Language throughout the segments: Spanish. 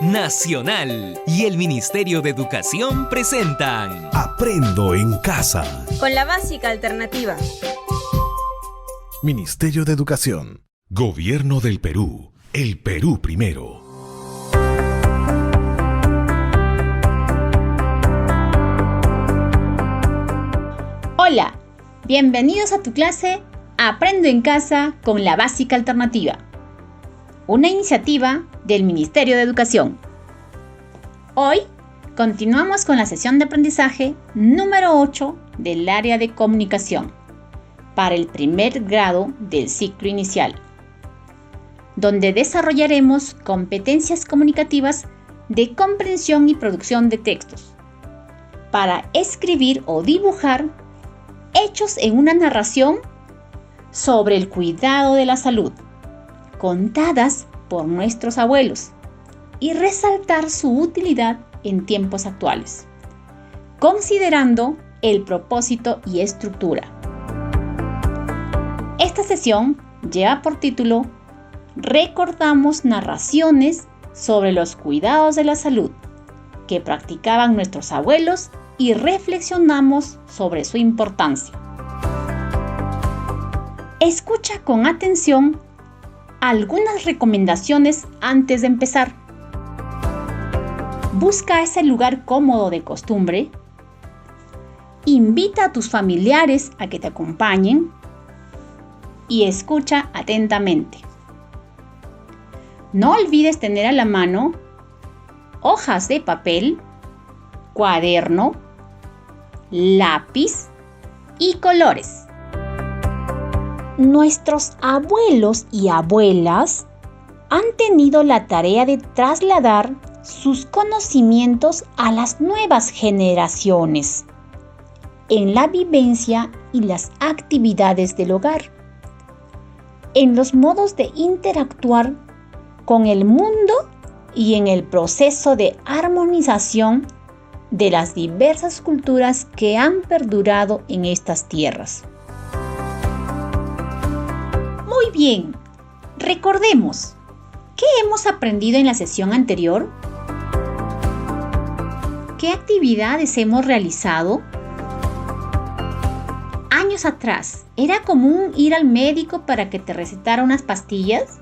Nacional y el Ministerio de Educación presentan Aprendo en Casa con la básica alternativa. Ministerio de Educación. Gobierno del Perú. El Perú primero. Hola, bienvenidos a tu clase Aprendo en Casa con la básica alternativa, una iniciativa del Ministerio de Educación. Hoy continuamos con la sesión de aprendizaje número 8 del área de comunicación para el primer grado del ciclo inicial, donde desarrollaremos competencias comunicativas de comprensión y producción de textos para escribir o dibujar hechos en una narración sobre el cuidado de la salud, contadas por nuestros abuelos, y resaltar su utilidad en tiempos actuales, considerando el propósito y estructura. Esta sesión lleva por título Recordamos narraciones sobre los cuidados de la salud que practicaban nuestros abuelos y reflexionamos sobre su importancia. Escucha con atención algunas recomendaciones antes de empezar. Busca ese lugar cómodo de costumbre. Invita a tus familiares a que te acompañen y escucha atentamente. No olvides tener a la mano hojas de papel, cuaderno, lápiz y colores. Nuestros abuelos y abuelas han tenido la tarea de trasladar sus conocimientos a las nuevas generaciones en la vivencia y las actividades del hogar, en los modos de interactuar con el mundo y en el proceso de armonización de las diversas culturas que han perdurado en estas tierras. Muy bien, recordemos, ¿qué hemos aprendido en la sesión anterior? ¿Qué actividades hemos realizado? Años atrás, ¿era común ir al médico para que te recetara unas pastillas?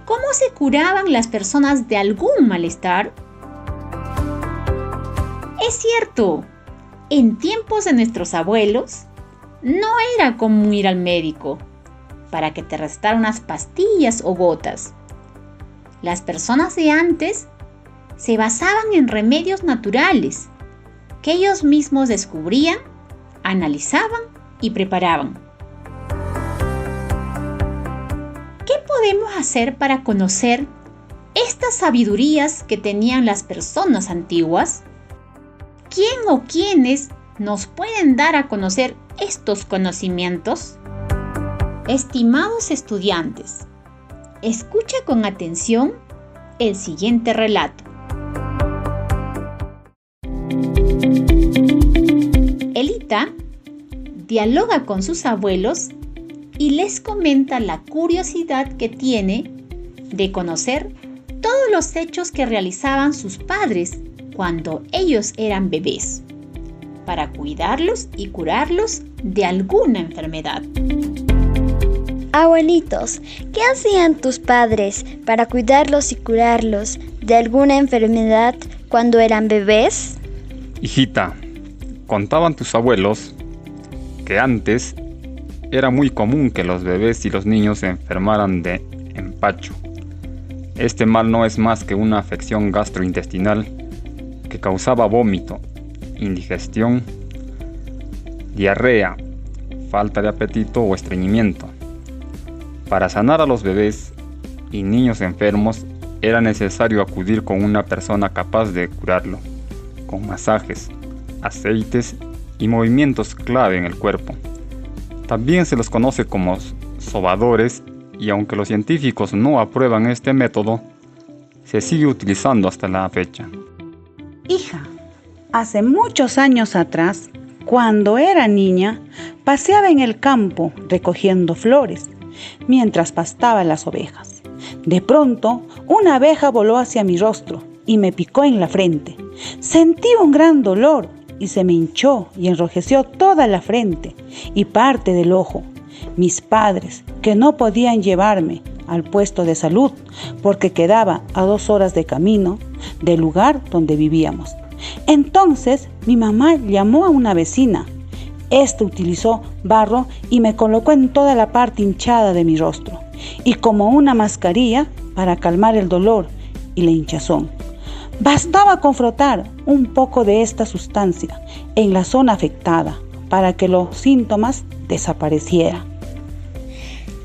¿Cómo se curaban las personas de algún malestar? Es cierto, en tiempos de nuestros abuelos, no era común ir al médico para que te recetara unas pastillas o gotas. Las personas de antes se basaban en remedios naturales que ellos mismos descubrían, analizaban y preparaban. ¿Qué podemos hacer para conocer estas sabidurías que tenían las personas antiguas? ¿Quién o quiénes nos pueden dar a conocer estos conocimientos? Estimados estudiantes, escucha con atención el siguiente relato. Elita dialoga con sus abuelos y les comenta la curiosidad que tiene de conocer todos los hechos que realizaban sus padres cuando ellos eran bebés, para cuidarlos y curarlos de alguna enfermedad. Abuelitos, ¿qué hacían tus padres para cuidarlos y curarlos de alguna enfermedad cuando eran bebés? Hijita, contaban tus abuelos que antes era muy común que los bebés y los niños se enfermaran de empacho. Este mal no es más que una afección gastrointestinal que causaba vómito, indigestión, diarrea, falta de apetito o estreñimiento. Para sanar a los bebés y niños enfermos era necesario acudir con una persona capaz de curarlo, con masajes, aceites y movimientos clave en el cuerpo. También se los conoce como sobadores y aunque los científicos no aprueban este método, se sigue utilizando hasta la fecha. Hija, hace muchos años atrás, cuando era niña, paseaba en el campo recogiendo flores, mientras pastaban las ovejas. De pronto, una abeja voló hacia mi rostro y me picó en la frente. Sentí un gran dolor y se me hinchó y enrojeció toda la frente y parte del ojo. Mis padres, que no podían llevarme al puesto de salud porque quedaba a 2 horas de camino del lugar donde vivíamos. Entonces mi mamá llamó a una vecina. Esta utilizó barro y me colocó en toda la parte hinchada de mi rostro y como una mascarilla para calmar el dolor y la hinchazón. Bastaba con frotar un poco de esta sustancia en la zona afectada para que los síntomas desaparecieran.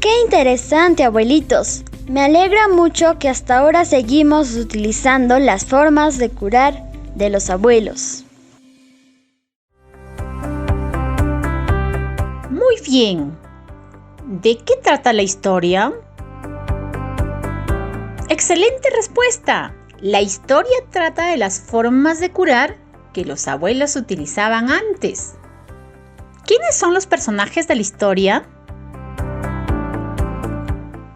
¡Qué interesante, abuelitos! Me alegra mucho que hasta ahora seguimos utilizando las formas de curar de los abuelos. Muy bien. ¿De qué trata la historia? ¡Excelente respuesta! La historia trata de las formas de curar que los abuelos utilizaban antes. ¿Quiénes son los personajes de la historia?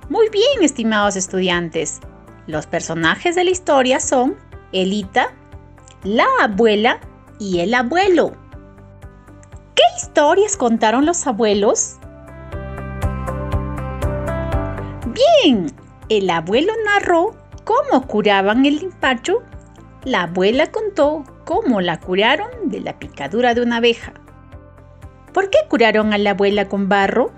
Muy bien, estimados estudiantes. Los personajes de la historia son Elita, la abuela y el abuelo. ¿Qué historias contaron los abuelos? Bien, el abuelo narró cómo curaban el empacho. La abuela contó cómo la curaron de la picadura de una abeja. ¿Por qué curaron a la abuela con barro?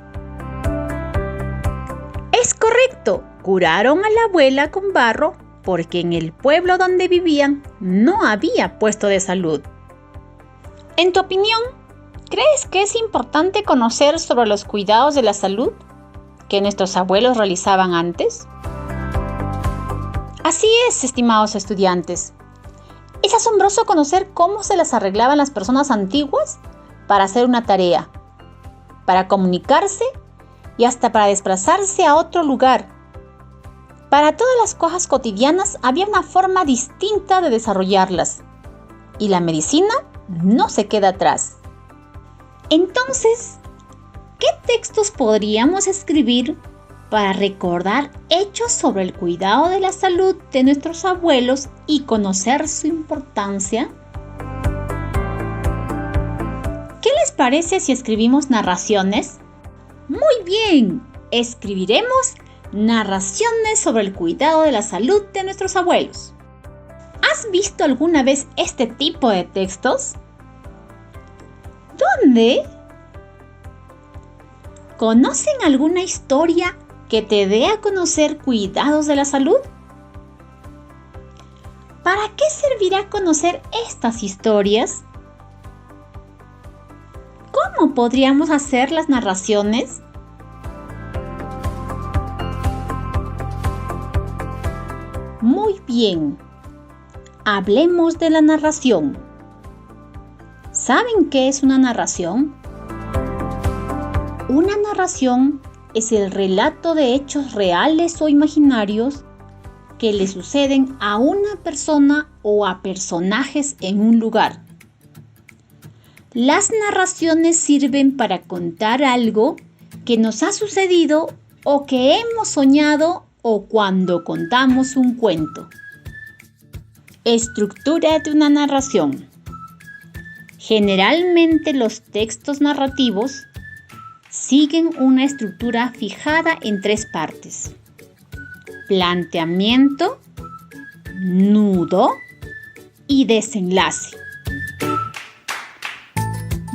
Es correcto, curaron a la abuela con barro porque en el pueblo donde vivían no había puesto de salud. En tu opinión, ¿crees que es importante conocer sobre los cuidados de la salud que nuestros abuelos realizaban antes? Así es, estimados estudiantes. Es asombroso conocer cómo se las arreglaban las personas antiguas para hacer una tarea, para comunicarse y hasta para desplazarse a otro lugar. Para todas las cosas cotidianas había una forma distinta de desarrollarlas y la medicina no se queda atrás. Entonces, ¿qué textos podríamos escribir para recordar hechos sobre el cuidado de la salud de nuestros abuelos y conocer su importancia? ¿Qué les parece si escribimos narraciones? Muy bien, escribiremos narraciones sobre el cuidado de la salud de nuestros abuelos. ¿Has visto alguna vez este tipo de textos? ¿Dónde? ¿Conocen alguna historia que te dé a conocer cuidados de la salud? ¿Para qué servirá conocer estas historias? ¿Cómo podríamos hacer las narraciones? Muy bien. Hablemos de la narración. ¿Saben qué es una narración? Una narración es el relato de hechos reales o imaginarios que le suceden a una persona o a personajes en un lugar. Las narraciones sirven para contar algo que nos ha sucedido o que hemos soñado o cuando contamos un cuento. Estructura de una narración. Generalmente los textos narrativos siguen una estructura fijada en 3 partes: planteamiento, nudo y desenlace.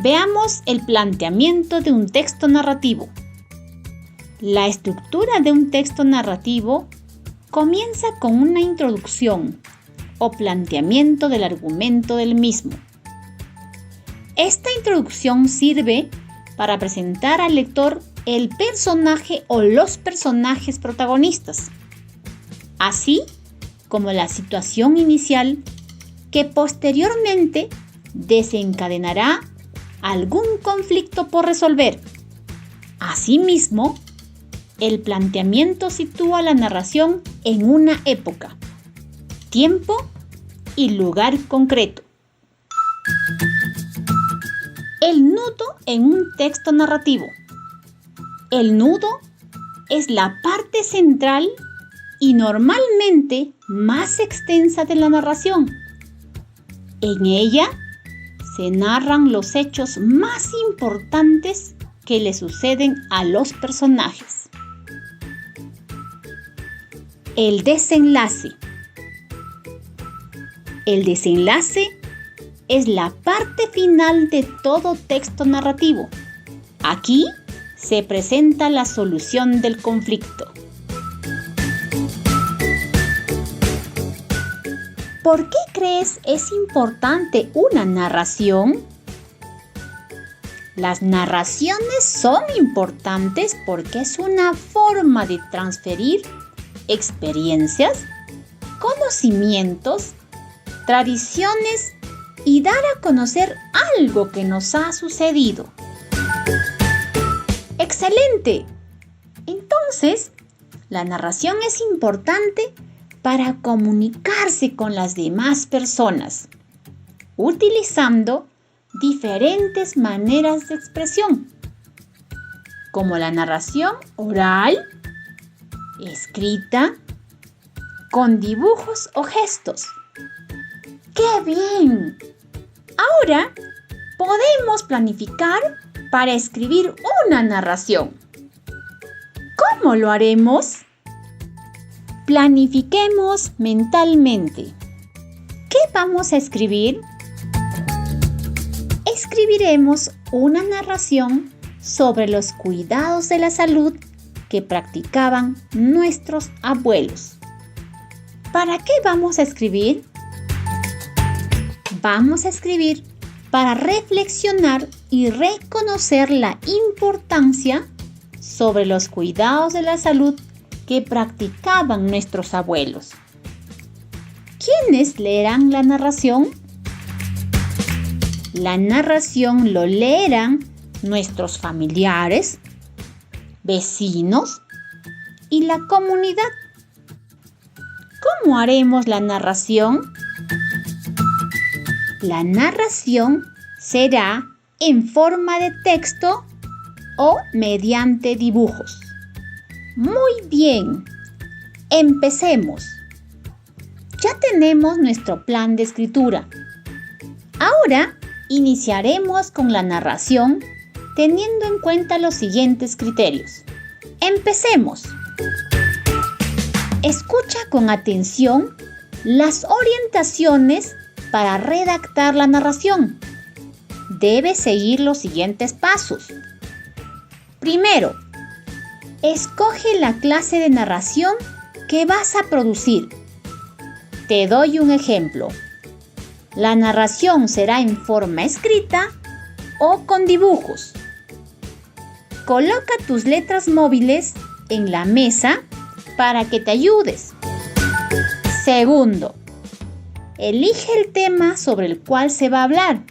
Veamos el planteamiento de un texto narrativo. La estructura de un texto narrativo comienza con una introducción o planteamiento del argumento del mismo. Esta introducción sirve para presentar al lector el personaje o los personajes protagonistas, así como la situación inicial que posteriormente desencadenará algún conflicto por resolver. Asimismo, el planteamiento sitúa la narración en una época, tiempo y lugar concreto. El nudo en un texto narrativo. El nudo es la parte central y normalmente más extensa de la narración. En ella se narran los hechos más importantes que le suceden a los personajes. El desenlace. El desenlace es la parte final de todo texto narrativo. Aquí se presenta la solución del conflicto. ¿Por qué crees es importante una narración? Las narraciones son importantes porque es una forma de transferir experiencias, conocimientos, tradiciones y dar a conocer algo que nos ha sucedido. ¡Excelente! Entonces, la narración es importante para comunicarse con las demás personas, utilizando diferentes maneras de expresión, como la narración oral, escrita, con dibujos o gestos. ¡Qué bien! Ahora podemos planificar para escribir una narración. ¿Cómo lo haremos? Planifiquemos mentalmente. ¿Qué vamos a escribir? Escribiremos una narración sobre los cuidados de la salud que practicaban nuestros abuelos. ¿Para qué vamos a escribir? Vamos a escribir para reflexionar y reconocer la importancia sobre los cuidados de la salud que practicaban nuestros abuelos. ¿Quiénes leerán la narración? La narración lo leerán nuestros familiares, vecinos y la comunidad. ¿Cómo haremos la narración? La narración será en forma de texto o mediante dibujos. Muy bien, empecemos. Ya tenemos nuestro plan de escritura. Ahora iniciaremos con la narración teniendo en cuenta los siguientes criterios. Empecemos. Escucha con atención las orientaciones para redactar la narración. Debes seguir los siguientes pasos. Primero, escoge la clase de narración que vas a producir. Te doy un ejemplo. La narración será en forma escrita o con dibujos. Coloca tus letras móviles en la mesa para que te ayudes. Segundo, elige el tema sobre el cual se va a hablar.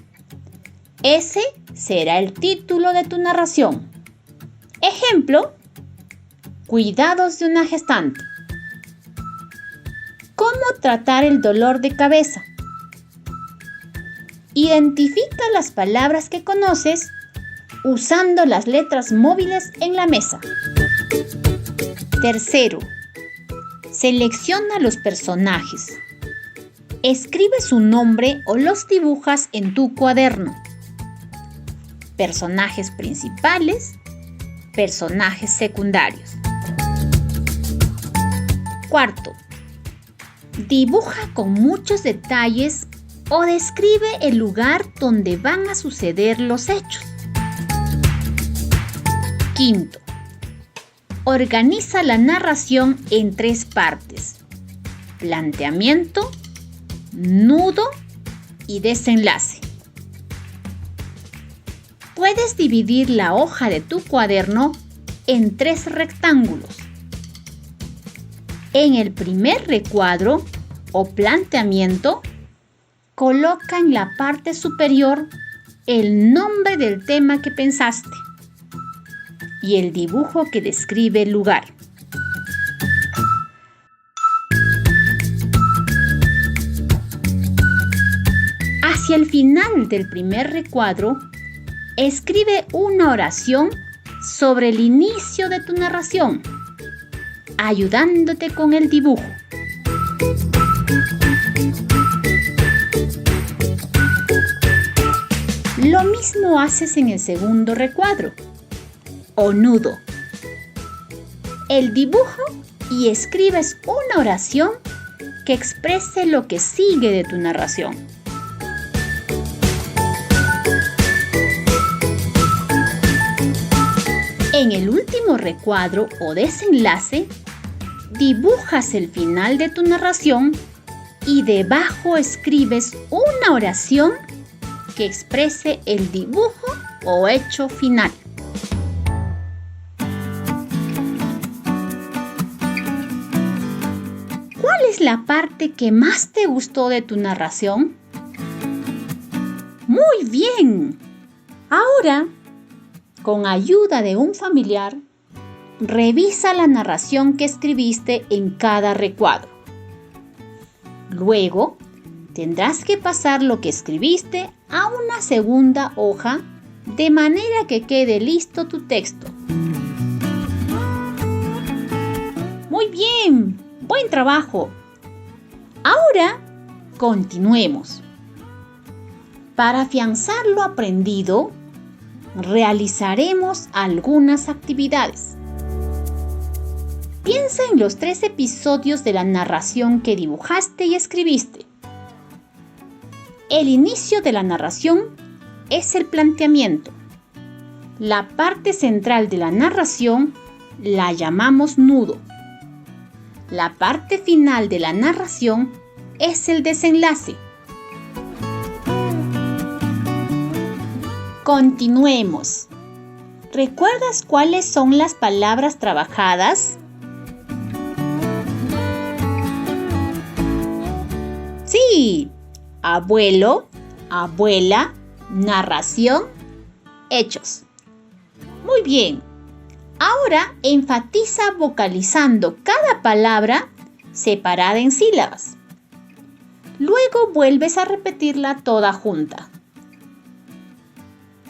Ese será el título de tu narración. Ejemplo, cuidados de una gestante. ¿Cómo tratar el dolor de cabeza? Identifica las palabras que conoces usando las letras móviles en la mesa. Tercero, selecciona los personajes. Escribe su nombre o los dibujas en tu cuaderno. Personajes principales, personajes secundarios. Cuarto, dibuja con muchos detalles o describe el lugar donde van a suceder los hechos. Quinto, organiza la narración en 3 partes: planteamiento, nudo y desenlace. Puedes dividir la hoja de tu cuaderno en 3 rectángulos. En el primer recuadro o planteamiento, coloca en la parte superior el nombre del tema que pensaste y el dibujo que describe el lugar. Hacia el final del primer recuadro, escribe una oración sobre el inicio de tu narración. ayudándote con el dibujo. Lo mismo haces en el segundo recuadro o nudo. El dibujo y escribes una oración que exprese lo que sigue de tu narración. En el último recuadro o desenlace, dibujas el final de tu narración y debajo escribes una oración que exprese el dibujo o hecho final. ¿Cuál es la parte que más te gustó de tu narración? Muy bien. Ahora, con ayuda de un familiar, revisa la narración que escribiste en cada recuadro. Luego, tendrás que pasar lo que escribiste a una segunda hoja de manera que quede listo tu texto. Muy bien, buen trabajo. Ahora, continuemos. Para afianzar lo aprendido, realizaremos algunas actividades. Piensa en los 3 episodios de la narración que dibujaste y escribiste. El inicio de la narración es el planteamiento. La parte central de la narración la llamamos nudo. La parte final de la narración es el desenlace. Continuemos. ¿Recuerdas cuáles son las palabras trabajadas? Sí. Abuelo, abuela, narración, hechos. Muy bien. Ahora enfatiza vocalizando cada palabra separada en sílabas. Luego vuelves a repetirla toda junta.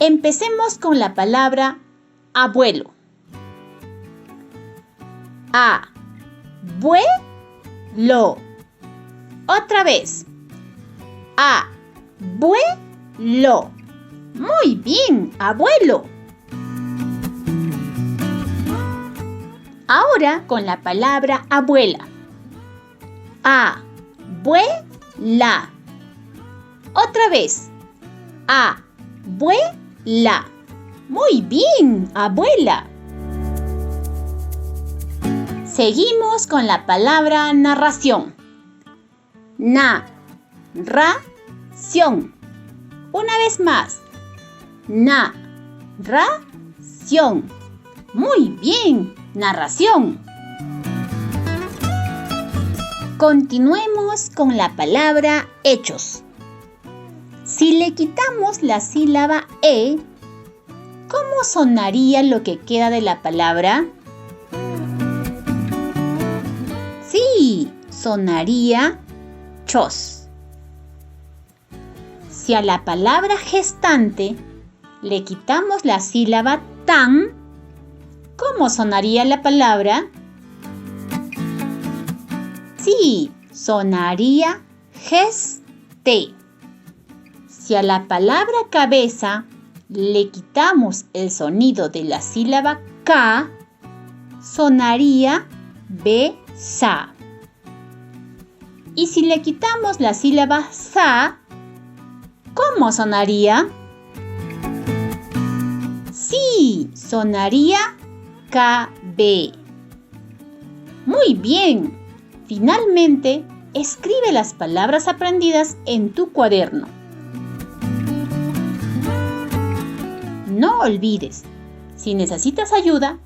Empecemos con la palabra abuelo. A-bue-lo. Otra vez. Abuelo. Muy bien, abuelo. Ahora con la palabra abuela. Abuela. Otra vez. Abuela. Muy bien, abuela. Seguimos con la palabra narración. Narración. Una vez más. Narración. Muy bien, narración. Continuemos con la palabra hechos. Si le quitamos la sílaba E, ¿cómo sonaría lo que queda de la palabra? Sí, sonaría chos. Si a la palabra gestante le quitamos la sílaba tan, ¿cómo sonaría la palabra? Sí, sonaría geste. Si a la palabra cabeza le quitamos el sonido de la sílaba K, sonaría besa. Y si le quitamos la sílaba sa, ¿cómo sonaría? Sí, sonaría KB. Muy bien. Finalmente, escribe las palabras aprendidas en tu cuaderno. No olvides, si necesitas ayuda,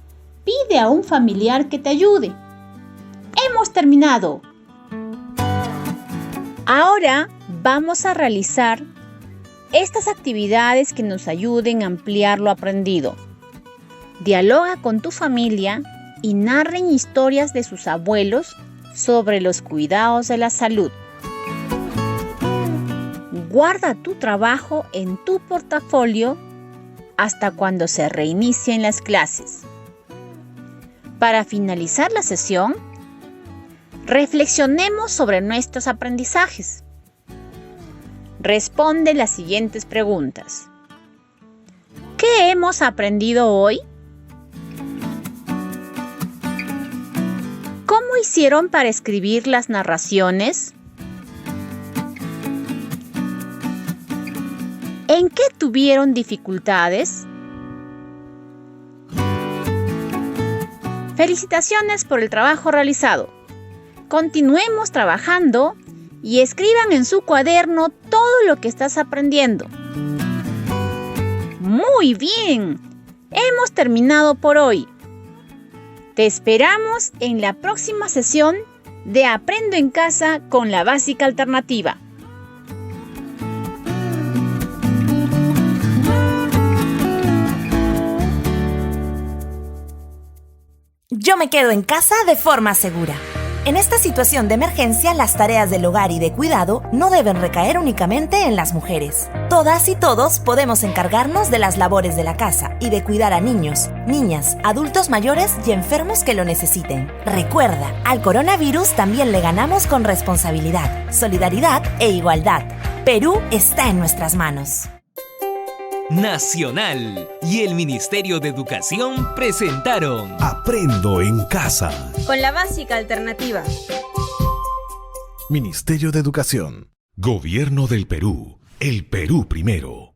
pide a un familiar que te ayude. ¡Hemos terminado! Ahora vamos a realizar estas actividades que nos ayuden a ampliar lo aprendido. Dialoga con tu familia y narren historias de sus abuelos sobre los cuidados de la salud. Guarda tu trabajo en tu portafolio hasta cuando se reinicien las clases. Para finalizar la sesión, reflexionemos sobre nuestros aprendizajes. Responde las siguientes preguntas. ¿Qué hemos aprendido hoy? ¿Cómo hicieron para escribir las narraciones? ¿En qué tuvieron dificultades? Felicitaciones por el trabajo realizado. Continuemos trabajando y escriban en su cuaderno todo lo que estás aprendiendo. Muy bien, hemos terminado por hoy. Te esperamos en la próxima sesión de Aprendo en Casa con la Básica Alternativa. Yo me quedo en casa de forma segura. En esta situación de emergencia, las tareas del hogar y de cuidado no deben recaer únicamente en las mujeres. Todas y todos podemos encargarnos de las labores de la casa y de cuidar a niños, niñas, adultos mayores y enfermos que lo necesiten. Recuerda, al coronavirus también le ganamos con responsabilidad, solidaridad e igualdad. Perú está en nuestras manos. Nacional y el Ministerio de Educación presentaron Aprendo en Casa. Con la Básica Alternativa. Ministerio de Educación. Gobierno del Perú. El Perú primero.